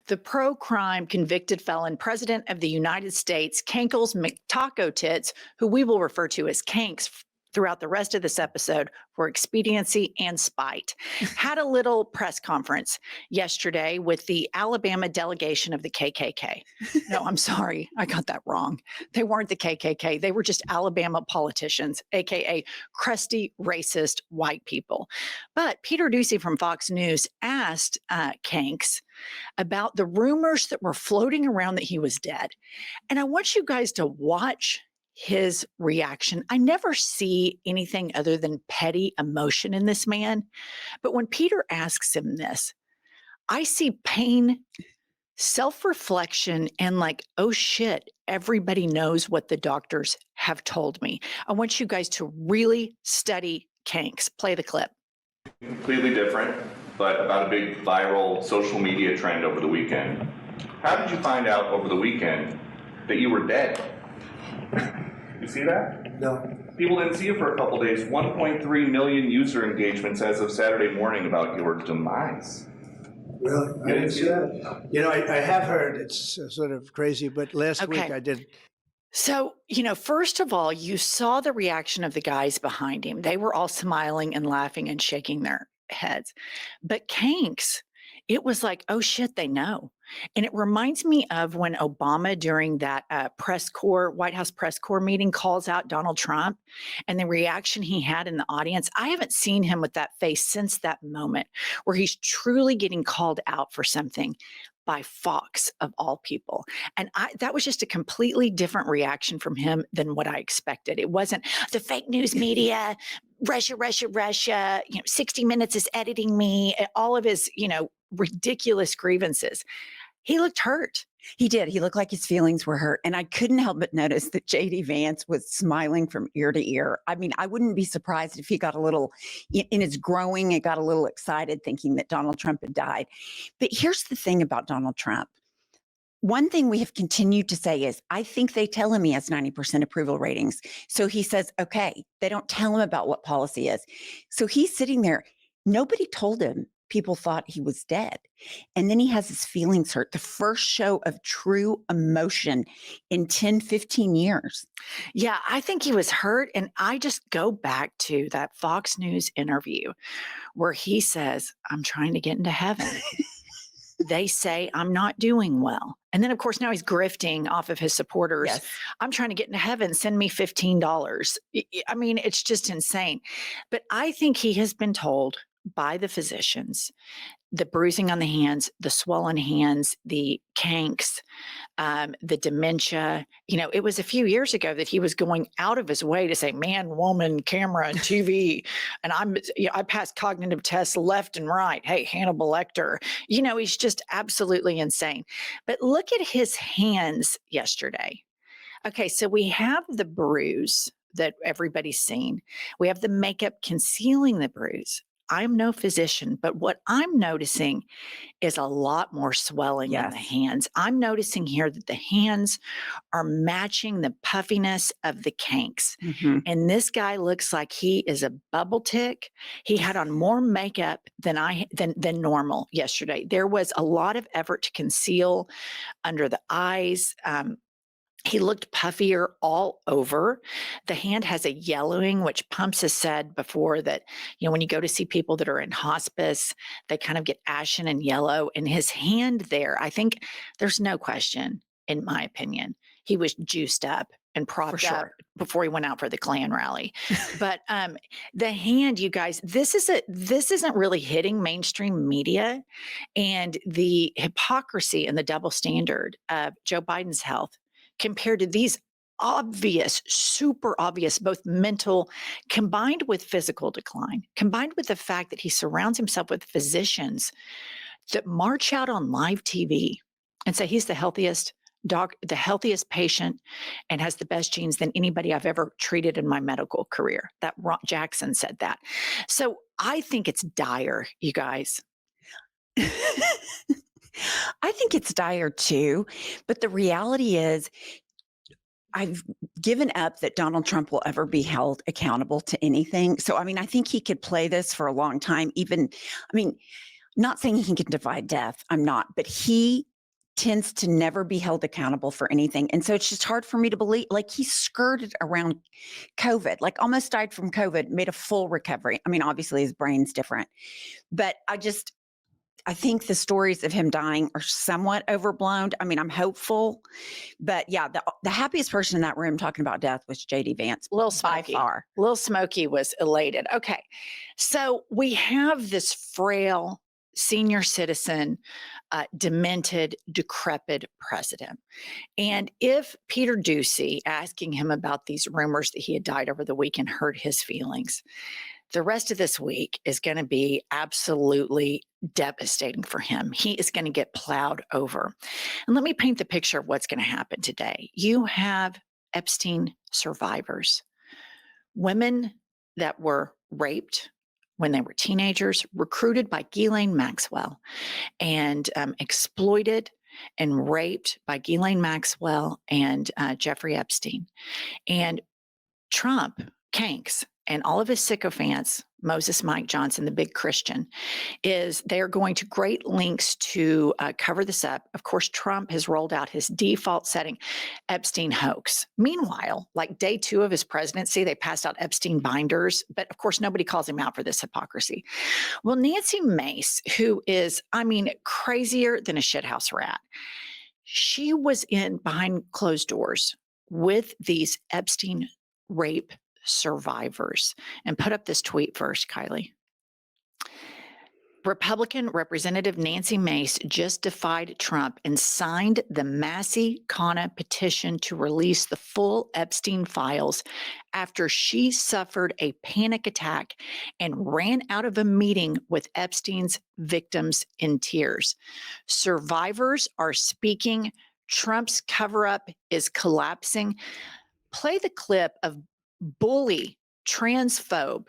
The pro-crime convicted felon president of the United States, Kankles McTaco Tits, who we will refer to as Kanks throughout the rest of this episode for expediency and spite, had a little press conference yesterday with the Alabama delegation of the KKK. No, I'm sorry. I got that wrong. They weren't the KKK. They were just Alabama politicians, AKA crusty, racist white people. But Peter Doocy from Fox News asked Kanks about the rumors that were floating around that he was dead. And I want you guys to watch his reaction. I never see anything other than petty emotion in this man. But when Peter asks him this, I see pain, self-reflection, and like, oh shit, everybody knows what the doctors have told me. I want you guys to really study Kanks. Play the clip. Completely different, but about a big viral social media trend over the weekend. How did you find out over the weekend that you were dead? You see that? No. People didn't see you for a couple days. 1.3 million user engagements as of Saturday morning about your demise. Really? I didn't see that. You know, I have heard it's sort of crazy, but last week I did. So, first of all, you saw the reaction of the guys behind him. They were all smiling and laughing and shaking their heads. But Kanks, it was like, oh shit, they know. And it reminds me of when Obama, during that White House press corps meeting, calls out Donald Trump and the reaction he had in the audience. I haven't seen him with that face since that moment where he's truly getting called out for something by Fox of all people. And that was just a completely different reaction from him than what I expected. It wasn't the fake news media, Russia, 60 Minutes is editing me, all of his, ridiculous grievances. He looked hurt. He did. He looked like his feelings were hurt. And I couldn't help but notice that J.D. Vance was smiling from ear to ear. I mean, I wouldn't be surprised if he got a little, in his growing, and got a little excited thinking that Donald Trump had died. But here's the thing about Donald Trump. One thing we have continued to say is, I think they tell him he has 90% approval ratings. So he says, okay, they don't tell him about what policy is. So he's sitting there. Nobody told him people thought he was dead. And then he has his feelings hurt. The first show of true emotion in 10, 15 years. Yeah, I think he was hurt. And I just go back to that Fox News interview where he says, I'm trying to get into heaven. They say I'm not doing well. And then, of course, now he's grifting off of his supporters. Yes. I'm trying to get into heaven. Send me $15. I mean, it's just insane. But I think he has been told by the physicians, the bruising on the hands, the swollen hands, the kanks, the dementia. It was a few years ago that he was going out of his way to say man, woman, camera, and TV. And I passed cognitive tests left and right. Hey, Hannibal Lecter. He's just absolutely insane. But look at his hands yesterday. Okay, so we have the bruise that everybody's seen. We have the makeup concealing the bruise. I'm no physician, but what I'm noticing is a lot more swelling in the hands. I'm noticing here that the hands are matching the puffiness of the kanks. Mm-hmm. And this guy looks like he is a bubble tick. He had on more makeup than normal yesterday. There was a lot of effort to conceal under the eyes. He looked puffier all over. The hand has a yellowing, which Pumps has said before that, when you go to see people that are in hospice, they kind of get ashen and yellow. And his hand there, I think there's no question, in my opinion, he was juiced up and propped up before he went out for the Klan rally. But the hand, you guys, this isn't really hitting mainstream media, and the hypocrisy and the double standard of Joe Biden's health compared to these obvious, super obvious, both mental, combined with physical decline, combined with the fact that he surrounds himself with physicians that march out on live TV and say he's the healthiest patient and has the best genes than anybody I've ever treated in my medical career. That Ron Jackson said that. So I think it's dire, you guys. I think it's dire too, but the reality is I've given up that Donald Trump will ever be held accountable to anything. So, I think he could play this for a long time. Not saying he can divide death. I'm not, but he tends to never be held accountable for anything. And so it's just hard for me to believe, like, he skirted around COVID, like almost died from COVID, made a full recovery. I mean, obviously his brain's different, but I think the stories of him dying are somewhat overblown. I mean, I'm hopeful, but yeah, the happiest person in that room talking about death was JD Vance Lil by Smokey. far. Lil Smokey was elated. Okay. So we have this frail senior citizen, demented, decrepit president. And if Peter Doocy asking him about these rumors that he had died over the weekend hurt his feelings, the rest of this week is going to be absolutely devastating for him. He is going to get plowed over. And let me paint the picture of what's going to happen today. You have Epstein survivors, women that were raped when they were teenagers, recruited by Ghislaine Maxwell, and exploited and raped by Ghislaine Maxwell and Jeffrey Epstein. And Trump, Kanks, and all of his sycophants, Moses Mike Johnson, the big Christian, is they're going to great lengths to cover this up. Of course, Trump has rolled out his default setting, Epstein hoax. Meanwhile, like day 2 of his presidency, they passed out Epstein binders, but of course, nobody calls him out for this hypocrisy. Well, Nancy Mace, who is, I mean, crazier than a shithouse rat, she was in behind closed doors with these Epstein rape survivors, and put up this tweet first, Kylie. Republican Representative Nancy Mace just defied Trump and signed the Massey Kana petition to release the full Epstein files after she suffered a panic attack and ran out of a meeting with Epstein's victims in tears. Survivors are speaking. Trump's cover-up is collapsing. Play the clip of bully, transphobe,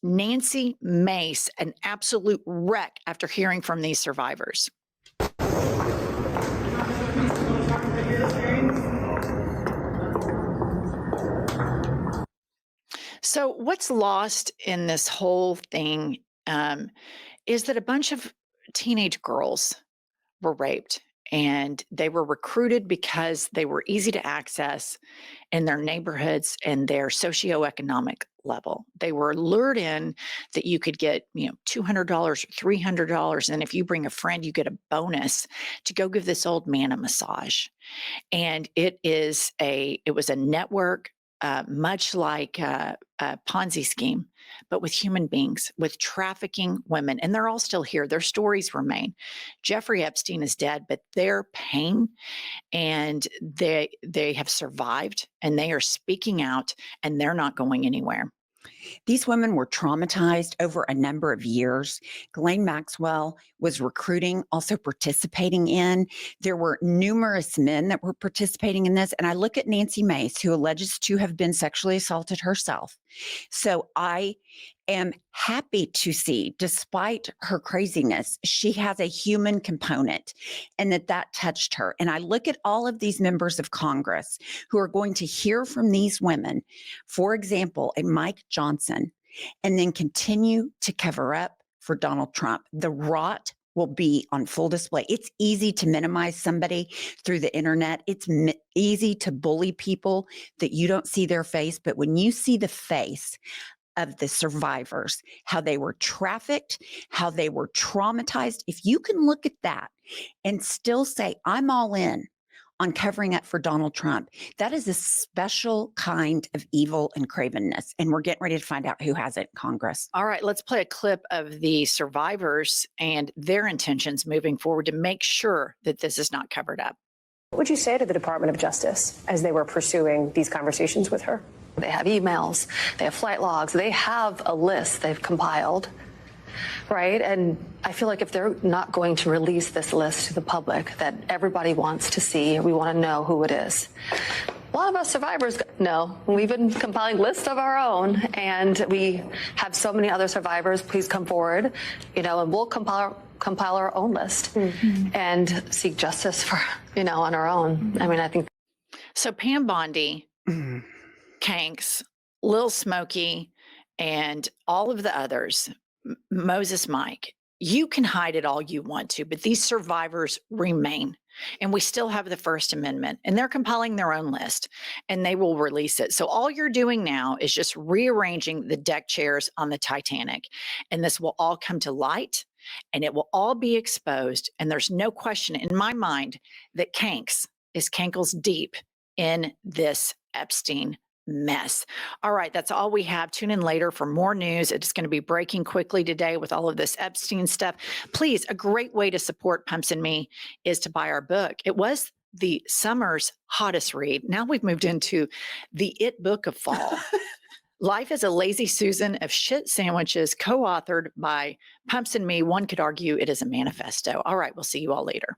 Nancy Mace, an absolute wreck after hearing from these survivors. So what's lost in this whole thing is that a bunch of teenage girls were raped, and they were recruited because they were easy to access in their neighborhoods and their socioeconomic level. They were lured in that you could get, $200, $300, and if you bring a friend, you get a bonus to go give this old man a massage. And it was a network, much like a Ponzi scheme, but with human beings, with trafficking women. And they're all still here. Their stories remain. Jeffrey Epstein is dead, but their pain, and they have survived, and they are speaking out, and they're not going anywhere. These women were traumatized over a number of years. Ghislaine Maxwell was recruiting, also participating in. There were numerous men that were participating in this. And I look at Nancy Mace, who alleges to have been sexually assaulted herself. So I am happy to see, despite her craziness, she has a human component, and that touched her. And I look at all of these members of Congress who are going to hear from these women, for example, a Mike Johnson, and then continue to cover up for Donald Trump. The rot will be on full display. It's easy to minimize somebody through the internet. It's easy to bully people that you don't see their face. But when you see the face of the survivors, how they were trafficked, how they were traumatized, if you can look at that and still say, I'm all in on covering up for Donald Trump, that is a special kind of evil and cravenness. And we're getting ready to find out who has it in Congress. All right, let's play a clip of the survivors and their intentions moving forward to make sure that this is not covered up. What would you say to the Department of Justice as they were pursuing these conversations with her? They have emails, they have flight logs, they have a list they've compiled, right? And I feel like if they're not going to release this list to the public that everybody wants to see, we want to know who it is. A lot of us survivors know. We've been compiling lists of our own, and we have so many other survivors. Please come forward, and we'll compile our own list and seek justice for, on our own. I mean, I think. So Pam Bondi, Kanks, Lil Smokey, and all of the others, Moses Mike, you can hide it all you want to, but these survivors remain. And we still have the First Amendment, and they're compiling their own list, and they will release it. So all you're doing now is just rearranging the deck chairs on the Titanic, and this will all come to light, and it will all be exposed. And there's no question in my mind that Kanks is cankles deep in this Epstein mess. All right, that's all we have. Tune in later for more news. It's going to be breaking quickly today with all of this Epstein stuff. Please, a great way to support Pumps and Me is to buy our book. It was the summer's hottest read. Now we've moved into the it book of fall. Life is a Lazy Susan of shit sandwiches, co-authored by Pumps and Me. One could argue it is a manifesto. All right, we'll see you all later.